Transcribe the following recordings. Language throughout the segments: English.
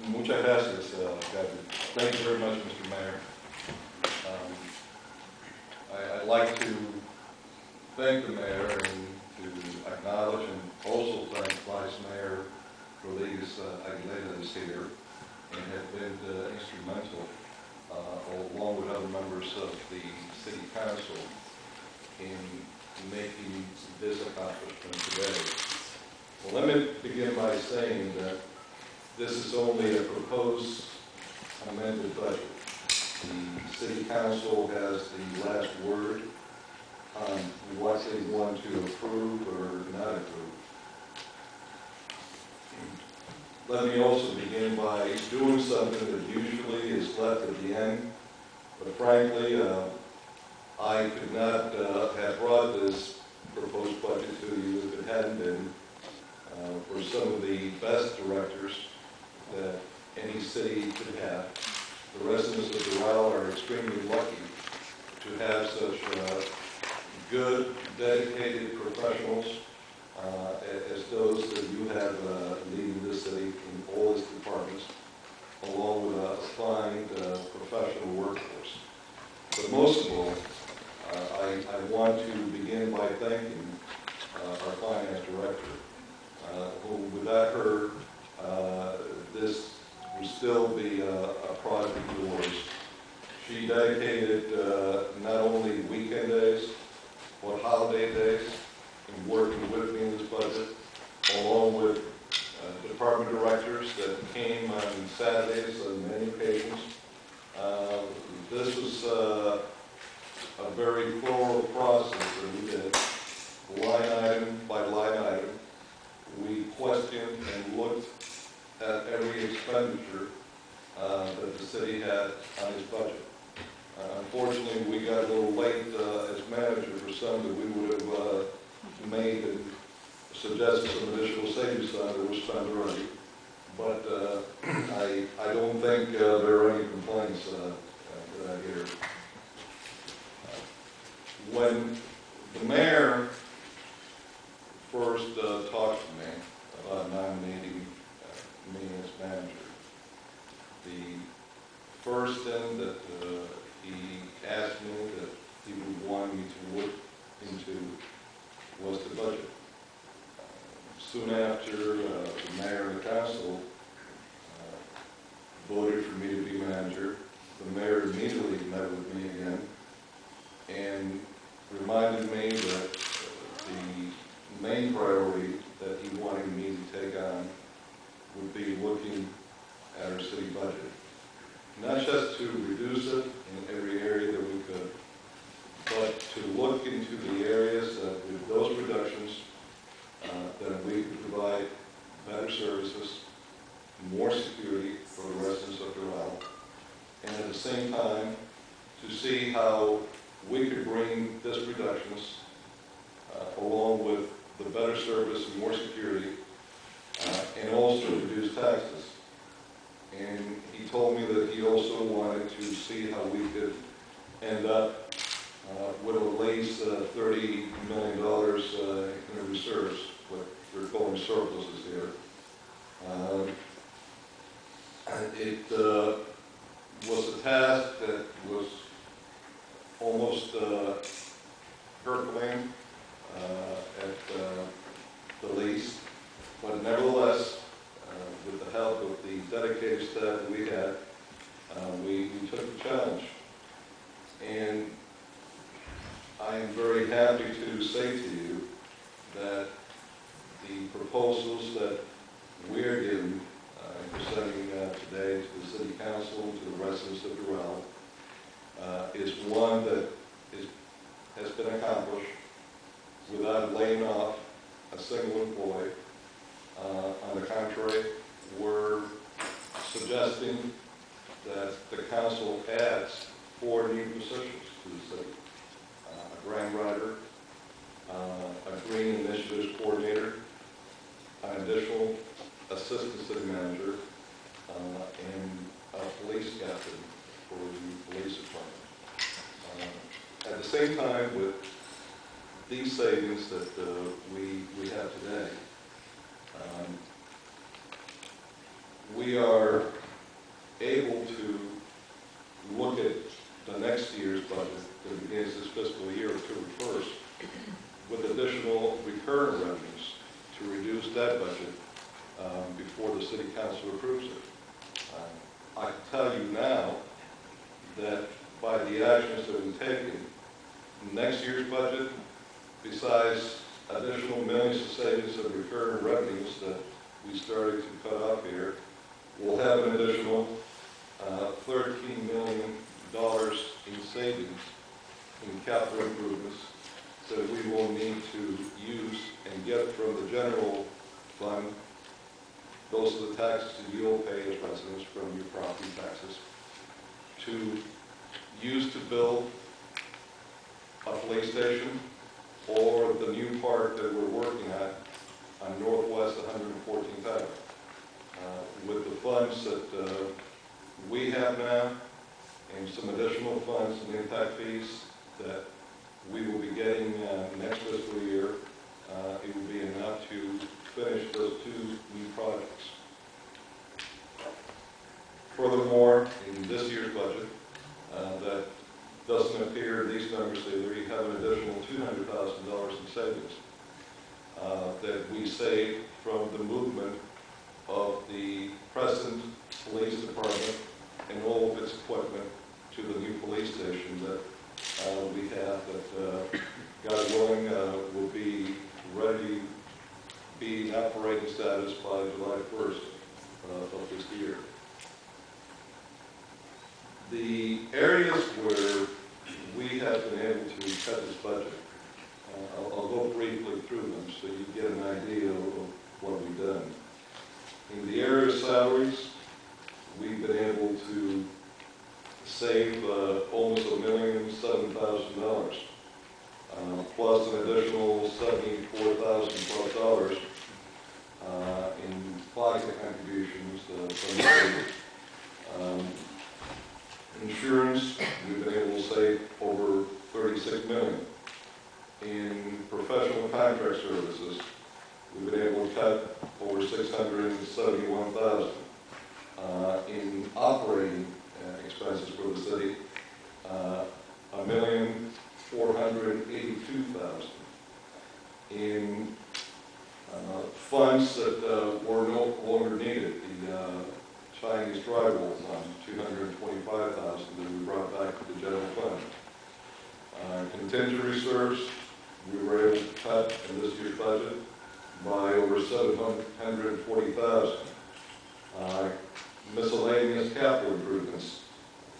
Muchas gracias, Captain. Thank you very much, Mr. Mayor. I'd like to thank the mayor and to acknowledge and also thank Vice Mayor Rodriguez Aguilera is here and have been instrumental, along with other members of the City Council, in making this accomplishment today. Well, let me begin by saying that this is only a proposed amended budget. The City Council has the last word on what they want to approve or not approve. Let me also begin by doing something that usually is left at the end, but frankly, I could not have brought this proposed budget to you if it hadn't been for some of the best directors that any city could have. The residents of Doral are extremely lucky to have such good, dedicated professionals as those that you have leading this city in all its departments, along with a fine professional workforce. But most of all, I want to begin by thanking our finance director, who without her, this would still be a project of yours. She dedicated not only weekend days, but holiday days in working with me in this budget, along with department directors that came on Saturdays on many occasions. This was a very thorough process that we did, line item by line item. We questioned and looked at every expenditure that the city had on its budget. Unfortunately, we got a little late as manager for some that we would have made and suggested some additional savings that were spent already. But I don't think there are any complaints that I hear. When the mayor first talked to me about nominating me as manager, the first thing that he asked me that he would want me to look into was the budget. Soon after, the mayor and the council voted for me to be manager, the mayor immediately met with me again and reminded me that the main priority that he wanted me to take on would be looking at our city budget. Not just to reduce it in every area that we could, but to look into the areas that with those reductions that we could provide better services, more security for the residents of Carrollo, and at the same time to see how we could bring this reductions along with the better service and more security and also reduce taxes. And he told me that he also wanted to see how we could end up with at least $30 million in the reserves, what we're calling surpluses here. It was a task that was almost Herculean at the least, but nevertheless, with the help of the dedicated staff that we had, we took the challenge. And I am very happy to say to you that the proposals that we're giving and presenting today to the City Council, to the residents of Doral, is one that has been accomplished without laying off a single employee. On the contrary, we're suggesting that the council adds 4 new positions to the city. A grant writer, a green initiatives coordinator, an additional assistant city manager, and a police captain for the police department. At the same time, with these savings that we have today, we we are able to look at the next year's budget that begins this fiscal year October 1st with additional recurring revenues to reduce that budget before the City Council approves it. I can tell you now that by the actions that we've taken, next year's budget, besides additional millions of savings of recurring revenues that we started to cut off here, we'll have an additional $13 million in savings in capital improvements that we will need to use and get from the general fund. Those are the taxes that you'll pay as residents from your property taxes, to use to build a police station or the new park that we're working on Northwest 114th Avenue. With the funds that we have now and some additional funds and impact fees that we will be getting next fiscal year, it will be enough to finish those two new projects. Furthermore, in this year's budget, that doesn't appear in these numbers, we have an additional $200,000 in savings that we saved from the movement of the present police department and all of its equipment to the new police station that we have that, God willing, will be ready to be in operating status by July 1st of this year. The areas where we have been able to cut this budget, I'll go briefly through them so you get an idea of what we've done. In the area of salaries, we've been able to save almost $1,007,000, plus an additional $74,000+ in FICA contributions from the state. Insurance, we've been able to save over $36 million. In professional contract services, we've been able to cut over $671,000. In operating expenses for the city, $1,482,000. In funds that were no longer needed, the Chinese drywall fund, $225,000 that we brought back to the general fund. Contingent reserves, we were able to cut in this year's budget by over $740,000. Miscellaneous capital improvements,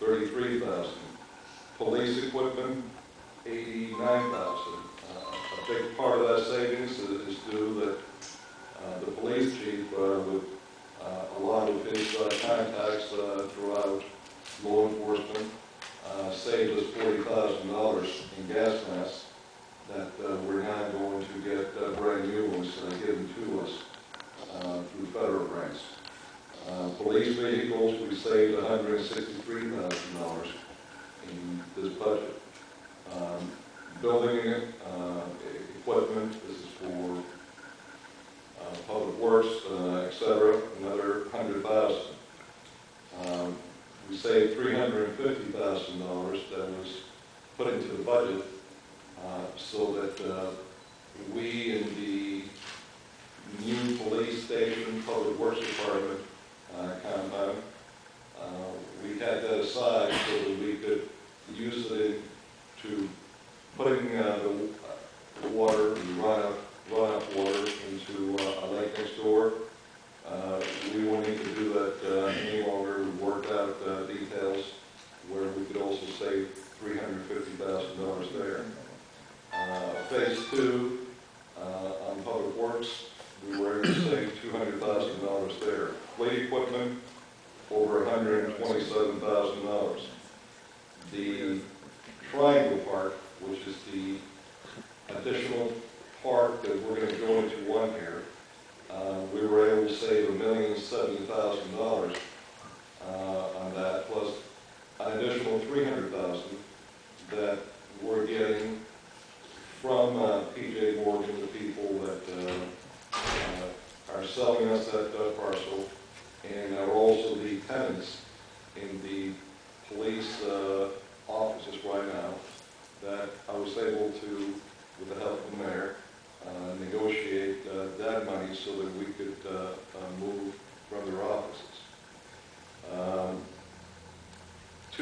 $33,000. Police equipment, $89,000. A big part of that savings is due that the police chief, with a lot of his contacts throughout law enforcement, saved us $40,000 in gas masks that we're now going to get brand new ones given to us through federal grants. Police vehicles, we saved $163,000 in this budget. Building equipment, this is for public works, etc., another $100,000. We saved $350,000 that was put into the budget so that we in the new police station, public works department compound, we had that aside so that we could use it to putting the water, the runoff water into a lake next door. We won't need to do that any longer. We worked out details where we could also save $350,000 there. Phase 2 on public works, we were able to save $200,000 there. Fleet equipment, over $127,000. The Triangle Park, which is the additional park that we're going to go into one here, we were able to save $1,070,000 on that, plus an additional $300,000 that we're getting from P.J. Morgan, the people that are selling us that parcel, and are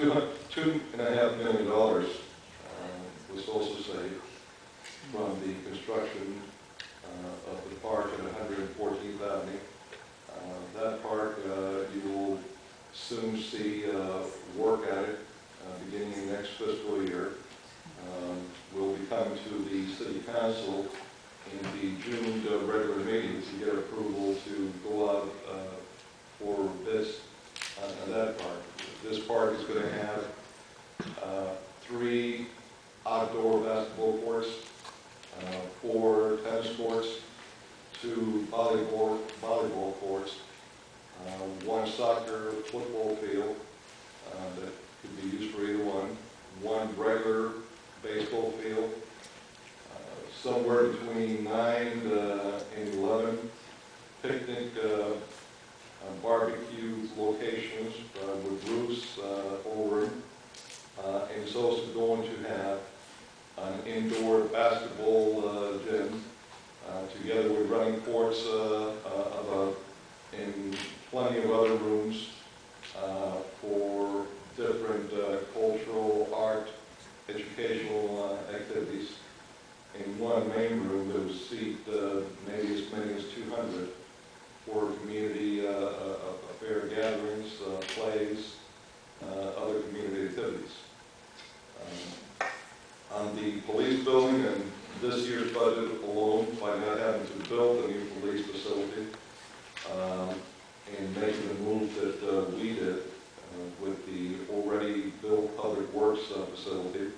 $2.5 million was also saved from the construction of the park at 114th Avenue. That park, you will soon see work at it beginning next fiscal year. We'll be coming to the City Council in the June regular meeting to get approval to go out for bids on that park. This park is going to have 3 outdoor basketball courts, 4 tennis courts, 2 volleyball courts, 1 soccer football field that could be used for either one, 1 regular baseball field, somewhere between 9 and 11 picnic barbecue locations with roofs over them. And it's also going to have an indoor basketball gym together with running courts and plenty of other rooms for different cultural, art, educational activities. In one main room that would seat maybe as many as 200 for community affair gatherings, plays, other community activities. On the police building and this year's budget alone, by not having to build a new police facility and making the move that we did with the already built public works facility,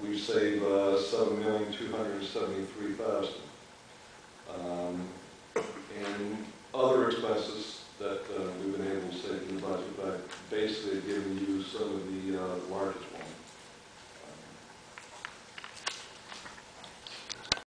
we saved $7,273,000. And other expenses that we've been able to save in the budget by basically giving you some of the largest ones.